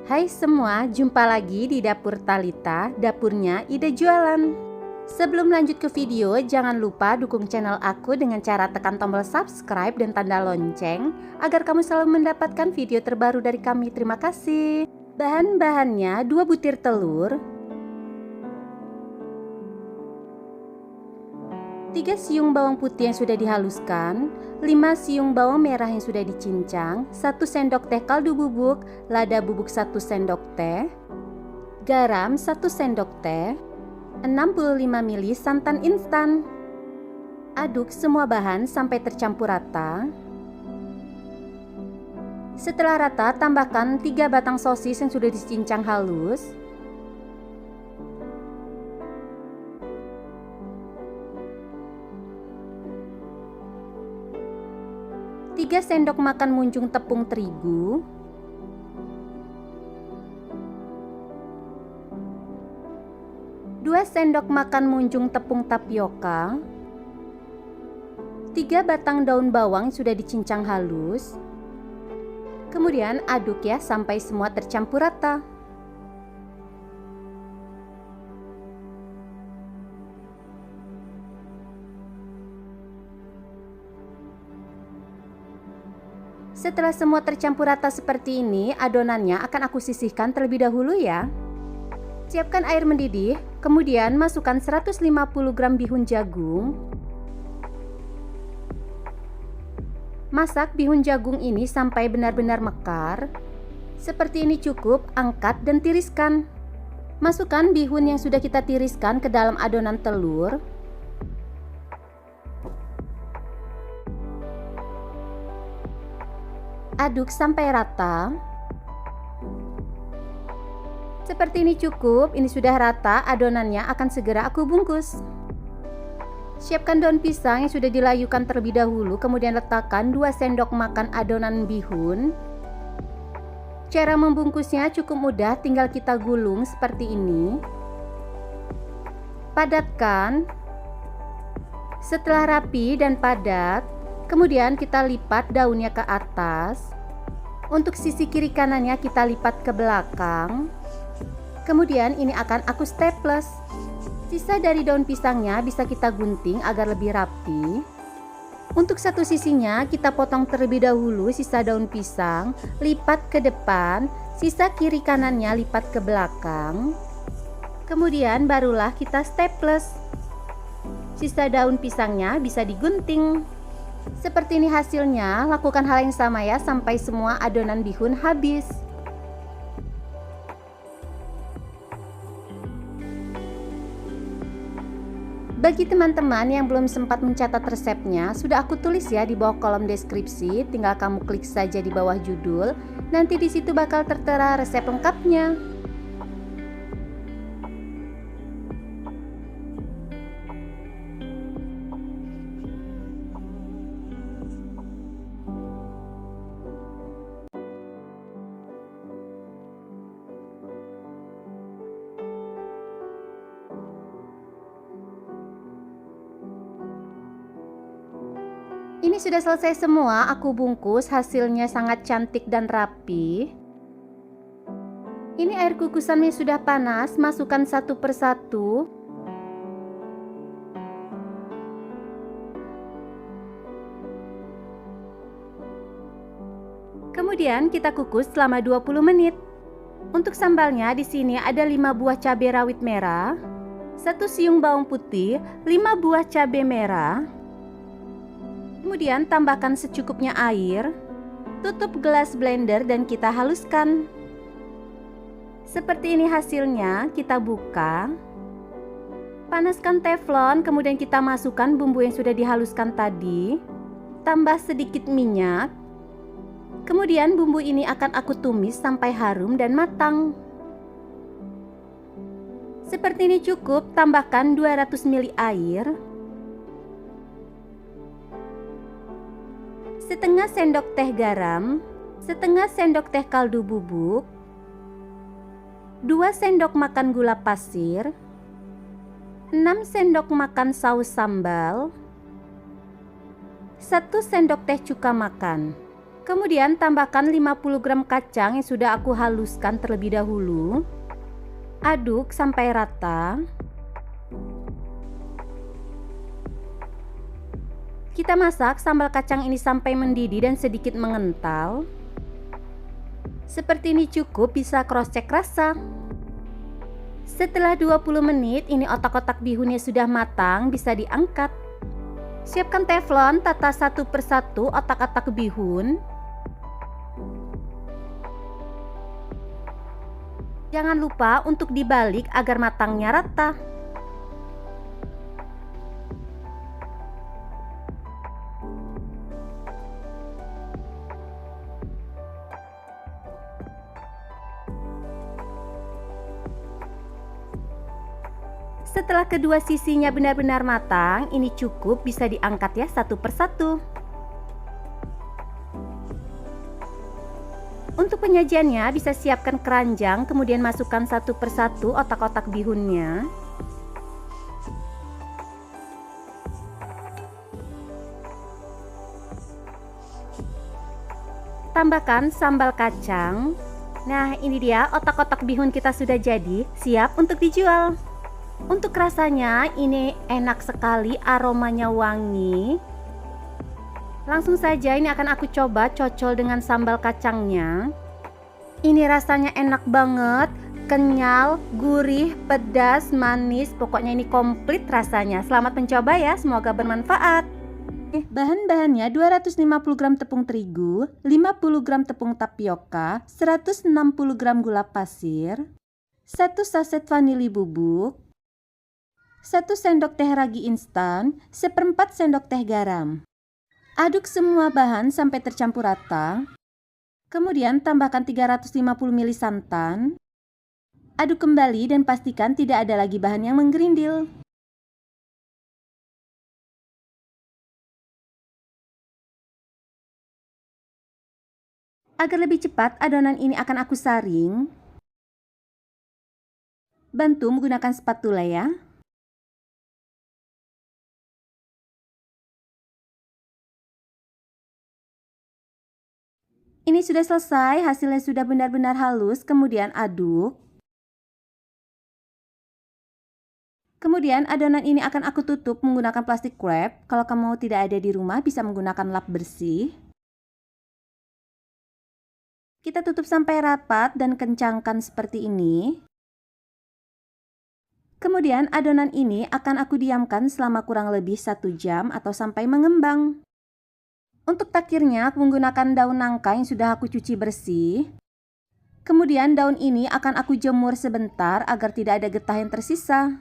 Hai semua, jumpa lagi di Dapur Talita, dapurnya Ide Jualan. Sebelum lanjut ke video, jangan lupa dukung channel aku dengan cara tekan tombol subscribe dan tanda lonceng agar kamu selalu mendapatkan video terbaru dari kami. Terima kasih. Bahan-bahannya 2 butir telur, 3 siung bawang putih yang sudah dihaluskan, 5 siung bawang merah yang sudah dicincang, 1 sendok teh kaldu bubuk, lada bubuk 1 sendok teh, garam 1 sendok teh, 65 ml santan instan. Aduk semua bahan sampai tercampur rata. Setelah rata, tambahkan 3 batang sosis yang sudah dicincang halus. Tiga sendok makan munjung tepung terigu, 2 sendok makan munjung tepung tapioka, 3 batang daun bawang sudah dicincang halus. Kemudian aduk ya sampai semua tercampur rata. Setelah semua tercampur rata seperti ini, adonannya akan aku sisihkan terlebih dahulu ya. Siapkan air mendidih, kemudian masukkan 150 gram bihun jagung. Masak bihun jagung ini sampai benar-benar mekar. Seperti ini cukup, angkat dan tiriskan. Masukkan bihun yang sudah kita tiriskan ke dalam adonan telur. Aduk sampai rata. Seperti ini cukup, ini sudah rata, adonannya akan segera aku bungkus. Siapkan daun pisang yang sudah dilayukan terlebih dahulu, kemudian letakkan 2 sendok makan adonan bihun. Cara membungkusnya cukup mudah, tinggal kita gulung seperti ini. Padatkan. Setelah rapi dan padat, kemudian kita lipat daunnya ke atas. Untuk sisi kiri kanannya kita lipat ke belakang. Kemudian ini akan aku staples. Sisa dari daun pisangnya bisa kita gunting agar lebih rapi. Untuk satu sisinya kita potong terlebih dahulu sisa daun pisang, lipat ke depan, sisa kiri kanannya lipat ke belakang. Kemudian barulah kita staples. Sisa daun pisangnya bisa digunting. Seperti ini hasilnya, lakukan hal yang sama ya sampai semua adonan bihun habis. Bagi teman-teman yang belum sempat mencatat resepnya, sudah aku tulis ya di bawah kolom deskripsi, tinggal kamu klik saja di bawah judul, nanti di situ bakal tertera resep lengkapnya. Ini sudah selesai semua, aku bungkus, hasilnya sangat cantik dan rapi. Ini air kukusannya sudah panas, masukkan satu persatu. Kemudian kita kukus selama 20 menit. Untuk sambalnya di sini ada 5 buah cabai rawit merah, 1 siung bawang putih, 5 buah cabai merah. Kemudian tambahkan secukupnya air, tutup gelas blender dan kita haluskan. Seperti ini hasilnya, kita buka. Panaskan teflon, kemudian kita masukkan bumbu yang sudah dihaluskan tadi. Tambah sedikit minyak. Kemudian bumbu ini akan aku tumis sampai harum dan matang. Seperti ini cukup, tambahkan 200 ml air. Setengah sendok teh garam, setengah sendok teh kaldu bubuk, 2 sendok makan gula pasir, 6 sendok makan saus sambal, 1 sendok teh cuka makan. Kemudian tambahkan 50 gram kacang yang sudah aku haluskan terlebih dahulu. Aduk sampai rata. Kita masak sambal kacang ini sampai mendidih dan sedikit mengental. Seperti ini cukup, bisa cross check rasa. Setelah 20 menit ini otak-otak bihunnya sudah matang, bisa diangkat. Siapkan teflon, tata satu persatu otak-otak bihun. Jangan lupa untuk dibalik agar matangnya rata. Setelah kedua sisinya benar-benar matang, ini cukup, bisa diangkat ya satu persatu. Untuk penyajiannya bisa siapkan keranjang, kemudian masukkan satu persatu otak-otak bihunnya. Tambahkan sambal kacang. Nah, ini dia otak-otak bihun kita sudah jadi, siap untuk dijual. Untuk rasanya ini enak sekali, aromanya wangi. Langsung saja ini akan aku coba cocol dengan sambal kacangnya. Ini rasanya enak banget, kenyal, gurih, pedas, manis, pokoknya ini komplit rasanya. Selamat mencoba ya, semoga bermanfaat. Bahan-bahannya 250 gram tepung terigu, 50 gram tepung tapioka, 160 gram gula pasir, 1 saset vanili bubuk, 1 sendok teh ragi instan, 1/4 sendok teh garam. Aduk semua bahan sampai tercampur rata. Kemudian tambahkan 350 ml santan. Aduk kembali dan pastikan tidak ada lagi bahan yang menggerindil. Agar lebih cepat adonan ini akan aku saring. Bantu menggunakan spatula ya. Ini sudah selesai, hasilnya sudah benar-benar halus, kemudian aduk. Kemudian adonan ini akan aku tutup menggunakan plastik wrap. Kalau kamu tidak ada di rumah bisa menggunakan lap bersih. Kita tutup sampai rapat dan kencangkan seperti ini. Kemudian adonan ini akan aku diamkan selama kurang lebih 1 jam atau sampai mengembang. Untuk takirnya aku menggunakan daun nangka yang sudah aku cuci bersih. Kemudian daun ini akan aku jemur sebentar agar tidak ada getah yang tersisa.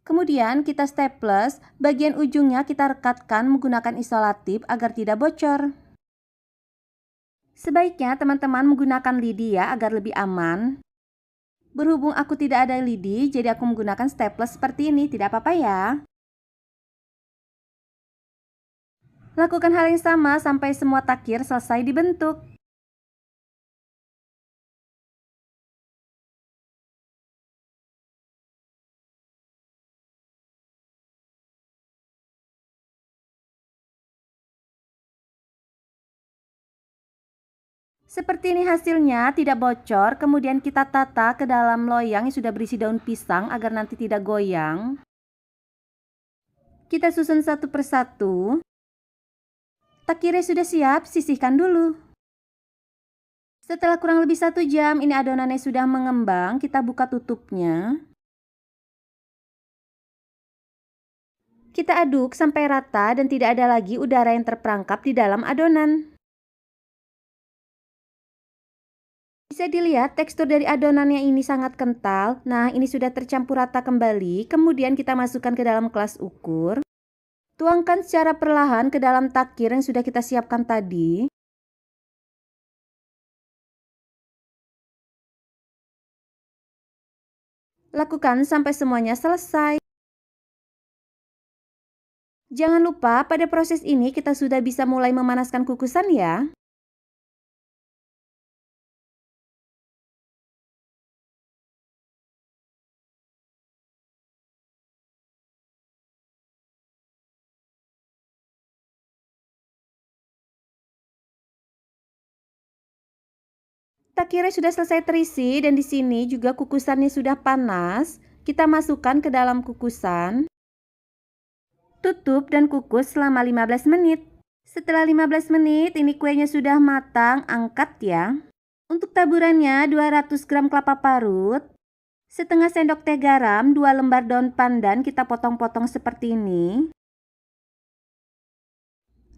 Kemudian kita staples, bagian ujungnya kita rekatkan menggunakan isolatif agar tidak bocor. Sebaiknya teman-teman menggunakan lidi ya agar lebih aman. Berhubung aku tidak ada lidi, jadi aku menggunakan staples seperti ini, tidak apa-apa ya. Lakukan hal yang sama sampai semua takir selesai dibentuk. Seperti ini hasilnya, tidak bocor. Kemudian kita tata ke dalam loyang yang sudah berisi daun pisang agar nanti tidak goyang. Kita susun satu persatu. Takirnya sudah siap, sisihkan dulu. Setelah kurang lebih 1 jam, ini adonannya sudah mengembang, kita buka tutupnya. Kita aduk sampai rata dan tidak ada lagi udara yang terperangkap di dalam adonan. Bisa dilihat tekstur dari adonannya ini sangat kental. Nah, ini sudah tercampur rata kembali. Kemudian kita masukkan ke dalam gelas ukur. Tuangkan secara perlahan ke dalam takir yang sudah kita siapkan tadi. Lakukan sampai semuanya selesai. Jangan lupa pada proses ini kita sudah bisa mulai memanaskan kukusan ya. Takirai sudah selesai terisi dan di sini juga kukusannya sudah panas. Kita masukkan ke dalam kukusan. Tutup dan kukus selama 15 menit. Setelah 15 menit ini kuenya sudah matang, angkat ya. Untuk taburannya 200 gram kelapa parut, setengah sendok teh garam, 2 lembar daun pandan kita potong-potong seperti ini.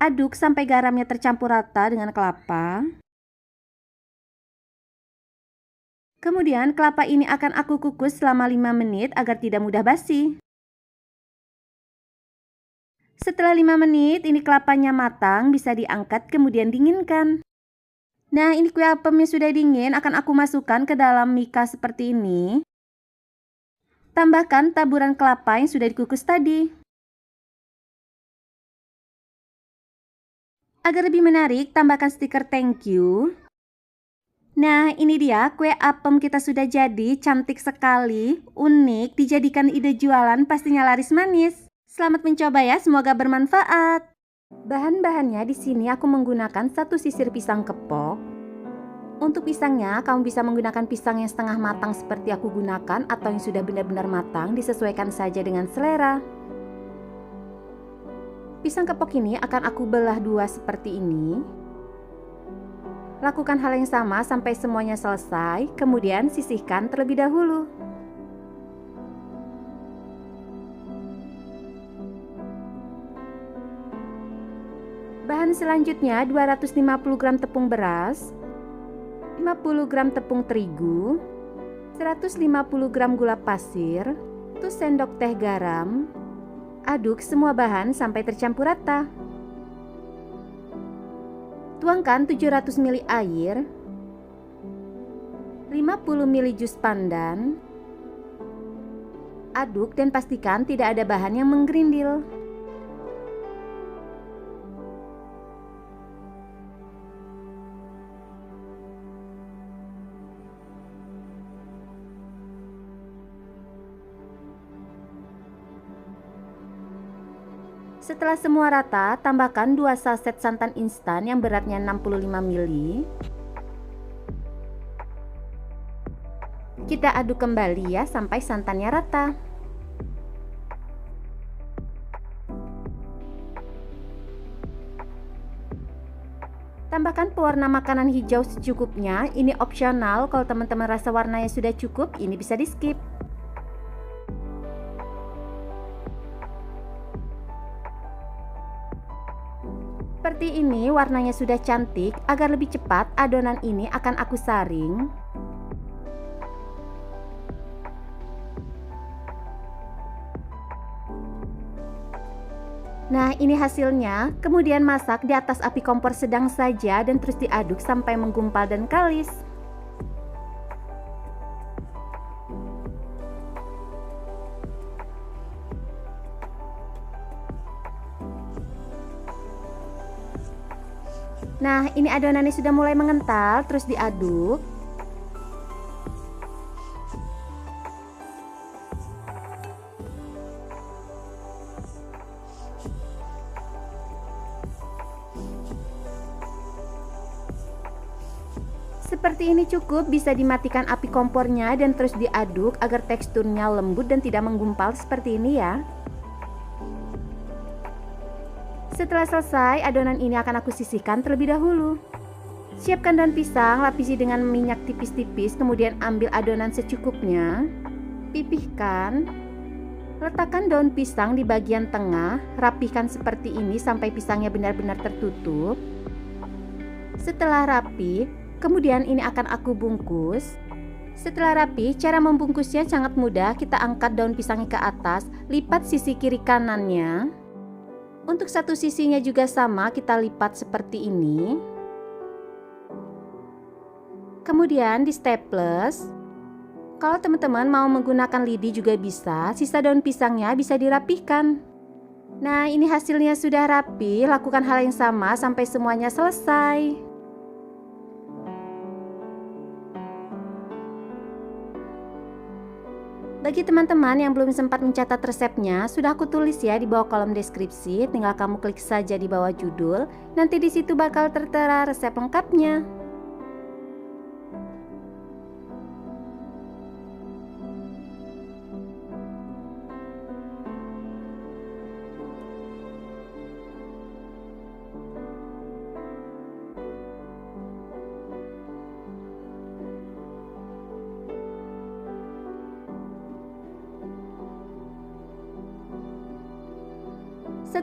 Aduk sampai garamnya tercampur rata dengan kelapa. Kemudian kelapa ini akan aku kukus selama 5 menit agar tidak mudah basi. Setelah 5 menit, ini kelapanya matang, bisa diangkat kemudian dinginkan. Nah, ini kue apemnya sudah dingin, akan aku masukkan ke dalam mika seperti ini. Tambahkan taburan kelapa yang sudah dikukus tadi. Agar lebih menarik, tambahkan stiker thank you. Nah, ini dia kue apem kita sudah jadi, cantik sekali, unik, dijadikan ide jualan pastinya laris manis. Selamat mencoba ya, semoga bermanfaat. Bahan-bahannya di sini aku menggunakan 1 sisir pisang kepok. Untuk pisangnya, kamu bisa menggunakan pisang yang setengah matang seperti aku gunakan atau yang sudah benar-benar matang, disesuaikan saja dengan selera. Pisang kepok ini akan aku belah 2 seperti ini. Lakukan hal yang sama sampai semuanya selesai, kemudian sisihkan terlebih dahulu. Bahan selanjutnya 250 gram tepung beras, 50 gram tepung terigu, 150 gram gula pasir, 1 sendok teh garam. Aduk semua bahan sampai tercampur rata. Tuangkan 700 ml air, 50 ml jus pandan. Aduk dan pastikan tidak ada bahan yang menggerindil. Setelah semua rata, tambahkan 2 saset santan instan yang beratnya 65 ml. Kita aduk kembali ya sampai santannya rata. Tambahkan pewarna makanan hijau secukupnya. Ini opsional, kalau teman-teman rasa warnanya sudah cukup, ini bisa di skip. Seperti ini warnanya sudah cantik. Agar lebih cepat adonan ini akan aku saring. Nah, ini hasilnya. Kemudian masak di atas api kompor sedang saja dan terus diaduk sampai menggumpal dan kalis. Nah, ini adonannya sudah mulai mengental, terus diaduk. Seperti ini cukup, bisa dimatikan api kompornya dan terus diaduk agar teksturnya lembut dan tidak menggumpal seperti ini ya. Setelah selesai, adonan ini akan aku sisihkan terlebih dahulu. Siapkan daun pisang, lapisi dengan minyak tipis-tipis, kemudian ambil adonan secukupnya. Pipihkan. Letakkan daun pisang di bagian tengah, rapihkan seperti ini sampai pisangnya benar-benar tertutup. Setelah rapi, kemudian ini akan aku bungkus. Setelah rapi, cara membungkusnya sangat mudah. Kita angkat daun pisangnya ke atas, lipat sisi kiri kanannya. Untuk satu sisinya juga sama, kita lipat seperti ini. Kemudian di staples. Kalau teman-teman mau menggunakan lidi juga bisa, sisa daun pisangnya bisa dirapihkan. Nah, ini hasilnya sudah rapi, lakukan hal yang sama sampai semuanya selesai. Bagi teman-teman yang belum sempat mencatat resepnya, sudah aku tulis ya di bawah kolom deskripsi, tinggal kamu klik saja di bawah judul, nanti di situ bakal tertera resep lengkapnya.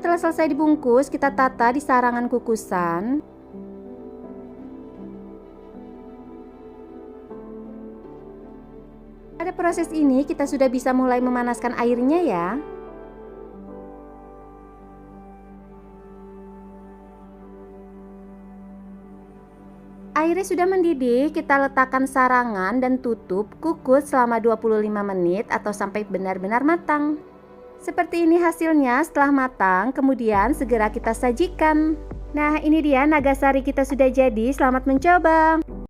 Setelah selesai dibungkus, kita tata di sarangan kukusan. Pada proses ini kita sudah bisa mulai memanaskan airnya ya. Airnya sudah mendidih, kita letakkan sarangan dan tutup kukus selama 25 menit atau sampai benar-benar matang. Seperti ini hasilnya setelah matang, kemudian segera kita sajikan. Nah, ini dia nagasari kita sudah jadi, selamat mencoba.